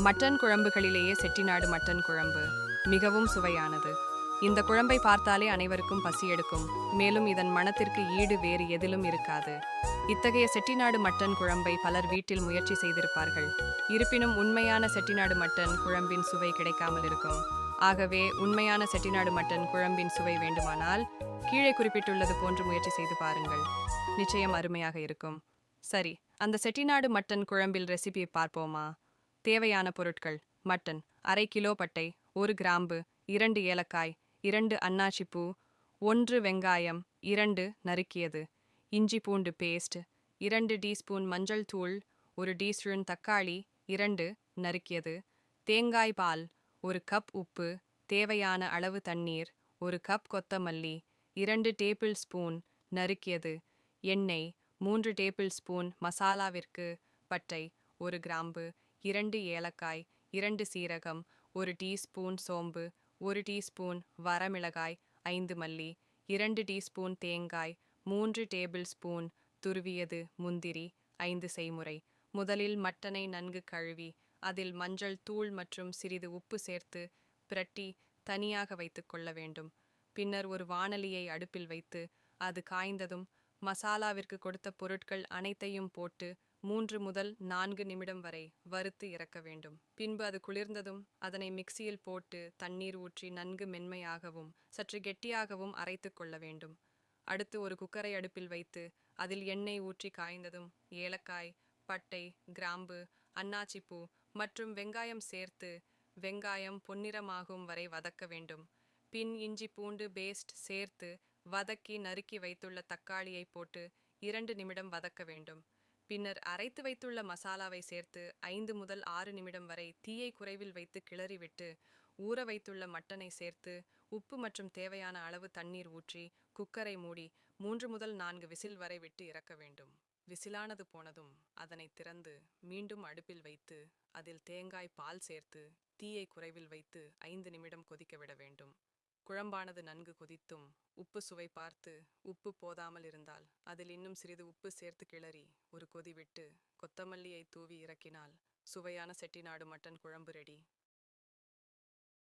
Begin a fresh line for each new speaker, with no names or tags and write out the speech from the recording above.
Mutton குழம்புகளிலேயே Chettinad mutton குழம்பு மிகவும் சுவையானது. இந்த குழம்பை பார்த்தாலே அனைவருக்கும் பசி எடுக்கும். மேலும் இதன் மணத்திற்கு ஈடு வேறு எதிலும் இருக்காது. இத்தகைய செட்டிநாடு மட்டன் குழம்பை பலர் வீட்டில் முயற்சி செய்திருப்பார்கள். இருப்பினும் உண்மையான செட்டிநாடு மட்டன் குழம்பின் சுவை கிடைக்காமல் இருக்கும். ஆகவே உண்மையான செட்டிநாடு மட்டன் குழம்பின் சுவை வேண்டுமானால் கீழே குறிப்பிட்டுள்ளது போன்று முயற்சி செய்து பாருங்கள். நிச்சயம் அருமையாக இருக்கும். சரி, அந்த செட்டிநாடு மட்டன் குழம்பில் ரெசிபியை பார்ப்போமா? தேவையான பொருட்கள்: மட்டன் அரை கிலோ, பட்டை 1 கிராம்பு, 2 ஏலக்காய், 2 அன்னாச்சிப்பூ, 1 வெங்காயம் 2 நறுக்கியது, இஞ்சி பூண்டு பேஸ்ட், 2 டீஸ்பூன் மஞ்சள் தூள், 1 டீஸ்பூன் தக்காளி 2 நறுக்கியது, தேங்காய் பால் 1 கப், உப்பு, தேவையான அளவு தண்ணீர், 1 கப் கொத்தமல்லி, 2 டேபிள் ஸ்பூன் நறுக்கியது, எண்ணெய், 3 டேபிள் ஸ்பூன் மசாலாவிற்கு: பட்டை 1 கிராம்பு, 2 ஏலக்காய், 2 சீரகம், 1 டீஸ்பூன் சோம்பு, 1 டீஸ்பூன் வரமிளகாய், 5 மல்லி, 2 டீஸ்பூன் தேங்காய், 3 டேபிள் ஸ்பூன் துருவியது முந்திரி. 5 செய்முறை: முதலில் மட்டனை நன்கு கழுவி அதில் மஞ்சள் தூள் மற்றும் சிறிது உப்பு சேர்த்து பிரட்டி தனியாக வைத்துக் கொள்ள வேண்டும். பின்னர் ஒரு வாணலியை அடுப்பில் வைத்து அது காய்ந்ததும் மசாலாவிற்கு கொடுத்த பொருட்கள் அனைத்தையும் போட்டு 3 முதல் 4 நிமிடம் வரை வறுத்து இறக்க வேண்டும். பின்பு அது குளிர்ந்ததும் அதனை மிக்சியில் போட்டு தண்ணீர் ஊற்றி நன்கு மென்மையாகவும் சற்று கெட்டியாகவும் அரைத்து கொள்ள வேண்டும். அடுத்து ஒரு குக்கரை அடுப்பில் வைத்து அதில் எண்ணெய் ஊற்றி காய்ந்ததும் ஏலக்காய், பட்டை, கிராம்பு, அன்னாச்சிப்பூ மற்றும் வெங்காயம் சேர்த்து வெங்காயம் பொன்னிறமாகும் வரை வதக்க வேண்டும். பின் இஞ்சி பூண்டு பேஸ்ட் சேர்த்து வதக்கி நறுக்கி வைத்துள்ள தக்காளியை போட்டு 2 நிமிடம் வதக்க வேண்டும். பின்னர் அரைத்து வைத்துள்ள மசாலாவை சேர்த்து 5 முதல் 6 நிமிடம் வரை தீயை குறைவில் வைத்து கிளறிவிட்டு ஊற வைத்துள்ள மட்டனை சேர்த்து உப்பு மற்றும் தேவையான அளவு தண்ணீர் ஊற்றி குக்கரை மூடி 3 முதல் 4 விசில் வரை விட்டு இறக்க வேண்டும். விசிலானது போனதும் அதனை திறந்து மீண்டும் அடுப்பில் வைத்து அதில் தேங்காய் பால் சேர்த்து தீயை குறைவில் வைத்து 5 நிமிடம் கொதிக்க விட வேண்டும். குழம்பானது நன்கு கொதித்தும் உப்பு சுவை பார்த்து உப்பு போதாமல் இருந்தால் அதில் இன்னும் சிறிது உப்பு சேர்த்து கிளறி ஒரு கொதி விட்டு கொத்தமல்லியை தூவி இறக்கினால் சுவையான செட்டிநாடு மட்டன் குழம்பு ரெடி.